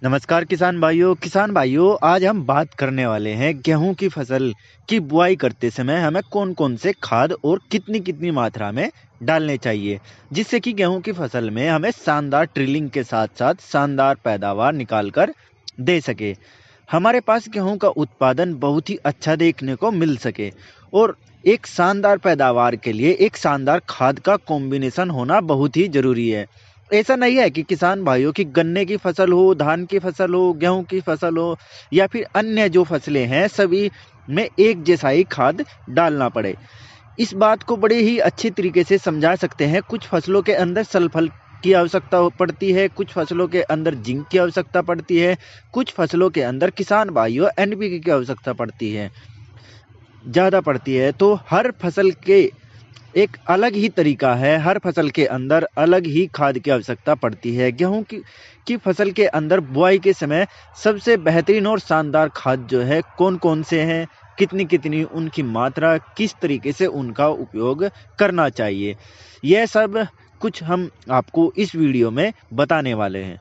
नमस्कार किसान भाइयों आज हम बात करने वाले हैं गेहूं की फसल की बुआई करते समय हमें कौन कौन से खाद और कितनी कितनी मात्रा में डालने चाहिए जिससे कि गेहूं की फसल में हमें शानदार ट्रिलिंग के साथ साथ शानदार पैदावार निकाल कर दे सके। हमारे पास गेहूं का उत्पादन बहुत ही अच्छा देखने को मिल सके और एक शानदार पैदावार के लिए एक शानदार खाद का कॉम्बिनेशन होना बहुत ही जरूरी है। ऐसा नहीं है कि किसान भाइयों की गन्ने की फसल हो, धान की फसल हो, गेहूं की फसल हो या फिर अन्य जो फसलें हैं सभी में एक जैसा ही खाद डालना पड़े। इस बात को बड़े ही अच्छे तरीके से समझा सकते हैं। कुछ फसलों के अंदर सल्फर की आवश्यकता पड़ती है, कुछ फसलों के अंदर जिंक की आवश्यकता पड़ती है, कुछ फसलों के अंदर किसान भाइयों एनपीके की आवश्यकता पड़ती है, ज़्यादा पड़ती है। तो हर फसल के एक अलग ही तरीका है, हर फसल के अंदर अलग ही खाद की आवश्यकता पड़ती है। गेहूं की फसल के अंदर बुआई के समय सबसे बेहतरीन और शानदार खाद जो है कौन कौन से हैं, कितनी कितनी उनकी मात्रा, किस तरीके से उनका उपयोग करना चाहिए, यह सब कुछ हम आपको इस वीडियो में बताने वाले हैं।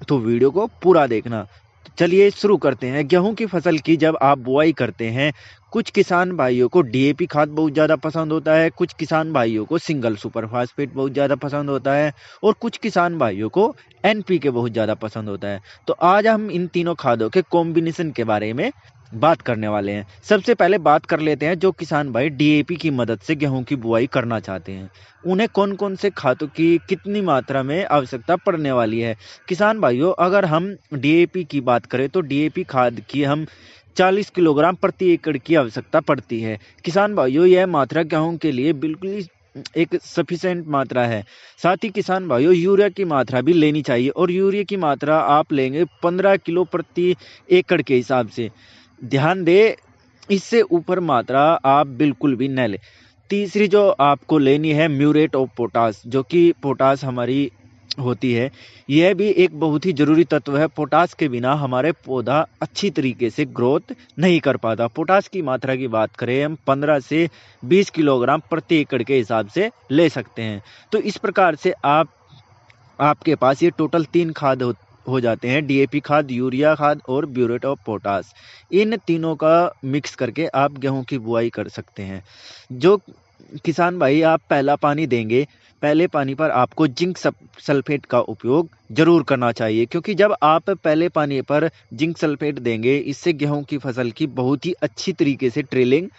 तो वीडियो को पूरा देखना। तो चलिए शुरू करते हैं। गेहूं की फसल की जब आप बुआई करते हैं, कुछ किसान भाइयों को डीएपी खाद बहुत ज़्यादा पसंद होता है, कुछ किसान भाइयों को सिंगल सुपर फास्फेट बहुत ज़्यादा पसंद होता है और कुछ किसान भाइयों को एनपीके बहुत ज़्यादा पसंद होता है। तो आज हम इन तीनों खादों के कॉम्बिनेशन के बारे में बात करने वाले हैं। सबसे पहले बात कर लेते हैं जो किसान भाई डीएपी की मदद से गेहूं की बुआई करना चाहते हैं, उन्हें कौन कौन से खादों की कितनी मात्रा में आवश्यकता पड़ने वाली है। किसान भाइयों, अगर हम डीएपी की बात करें तो डीएपी खाद की हम 40 किलोग्राम प्रति एकड़ की आवश्यकता पड़ती है। किसान भाइयों, यह मात्रा गेहूं के लिए बिल्कुल ही एक सफिशिएंट मात्रा है। साथ ही किसान भाइयों, यूरिया की मात्रा भी लेनी चाहिए और यूरिया की मात्रा आप लेंगे 15 किलो प्रति एकड़ के हिसाब से। ध्यान दें, इससे ऊपर मात्रा आप बिल्कुल भी न लें। तीसरी जो आपको लेनी है म्यूरेट ऑफ पोटास, जो कि पोटास हमारी होती है, यह भी एक बहुत ही जरूरी तत्व है। पोटास के बिना हमारे पौधा अच्छी तरीके से ग्रोथ नहीं कर पाता। पोटास की मात्रा की बात करें हम 15 से 20 किलोग्राम प्रति एकड़ के हिसाब से ले सकते हैं। तो इस प्रकार से आपके पास ये टोटल 3 खाद हो जाते हैं, डीएपी खाद, यूरिया खाद और ब्यूरेट ऑफ पोटास। इन तीनों का मिक्स करके आप गेहूं की बुआई कर सकते हैं। जो किसान भाई आप पहला पानी देंगे, पहले पानी पर आपको जिंक सल्फेट का उपयोग जरूर करना चाहिए, क्योंकि जब आप पहले पानी पर जिंक सल्फेट देंगे इससे गेहूं की फसल की बहुत ही अच्छी तरीके से ट्रेलिंग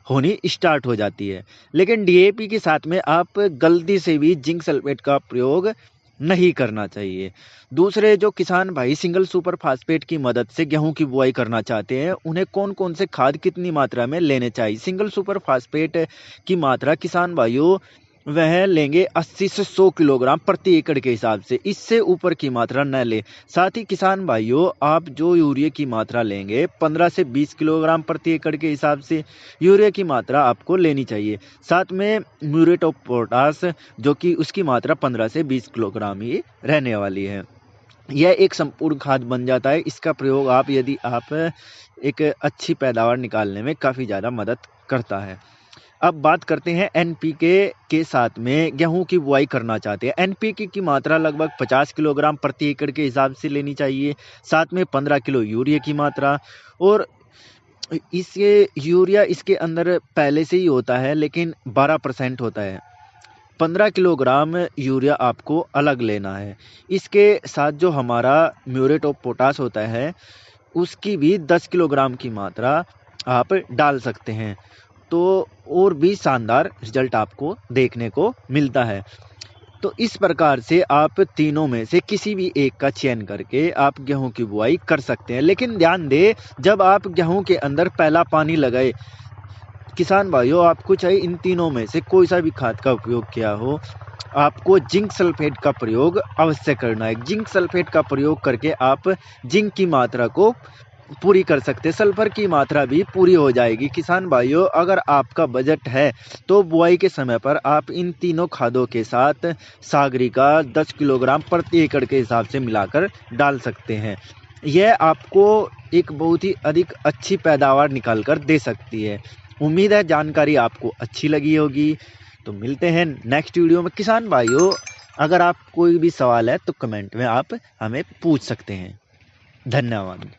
होनी स्टार्ट हो जाती है। लेकिन डीएपी के साथ में आप गलती से भी जिंक सल्फेट का प्रयोग नहीं करना चाहिए। दूसरे जो किसान भाई सिंगल सुपर फास्फेट की मदद से गेहूं की बुआई करना चाहते हैं, उन्हें कौन कौन से खाद कितनी मात्रा में लेने चाहिए। सिंगल सुपर फास्फेट की मात्रा किसान भाइयों वह लेंगे 80 से 100 किलोग्राम प्रति एकड़ के हिसाब से, इससे ऊपर की मात्रा न ले। साथ ही किसान भाइयों, आप जो यूरिया की मात्रा लेंगे 15 से 20 किलोग्राम प्रति एकड़ के हिसाब से यूरिया की मात्रा आपको लेनी चाहिए। साथ में म्यूरेट ऑफ पोटास, जो कि उसकी मात्रा 15 से 20 किलोग्राम ही रहने वाली है। यह एक संपूर्ण खाद बन जाता है। इसका प्रयोग यदि आप एक अच्छी पैदावार निकालने में काफ़ी ज़्यादा मदद करता है। अब बात करते हैं एनपीके के साथ में गेहूं की बुआई करना चाहते हैं। एनपीके की मात्रा लगभग 50 किलोग्राम प्रति एकड़ के हिसाब से लेनी चाहिए। साथ में 15 किलो यूरिया की मात्रा, और इसके यूरिया इसके अंदर पहले से ही होता है लेकिन 12% होता है। 15 किलोग्राम यूरिया आपको अलग लेना है। इसके साथ जो हमारा म्यूरेट ऑफ पोटास होता है उसकी भी 10 किलोग्राम की मात्रा आप डाल सकते हैं, तो और भी शानदार रिजल्ट आपको देखने को मिलता है। तो इस प्रकार से आप तीनों में से किसी भी एक का चयन करके आप गेहूं की बुआई कर सकते हैं। लेकिन ध्यान दें, जब आप गेहूं के अंदर पहला पानी लगाए, किसान भाइयों आपको चाहे इन तीनों में से कोई सा भी खाद का उपयोग किया हो, आपको जिंक सल्फेट का प्रयोग अवश्य करना है। जिंक सल्फेट का प्रयोग करके आप जिंक की मात्रा को पूरी कर सकते हैं, सल्फर की मात्रा भी पूरी हो जाएगी। किसान भाइयों, अगर आपका बजट है तो बुआई के समय पर आप इन तीनों खादों के साथ सागरिका 10 किलोग्राम प्रति एकड़ के हिसाब से मिलाकर डाल सकते हैं। यह आपको एक बहुत ही अधिक अच्छी पैदावार निकाल कर दे सकती है। उम्मीद है जानकारी आपको अच्छी लगी होगी। तो मिलते हैं नेक्स्ट वीडियो में। किसान भाइयों, अगर आप कोई भी सवाल है तो कमेंट में आप हमें पूछ सकते हैं। धन्यवाद।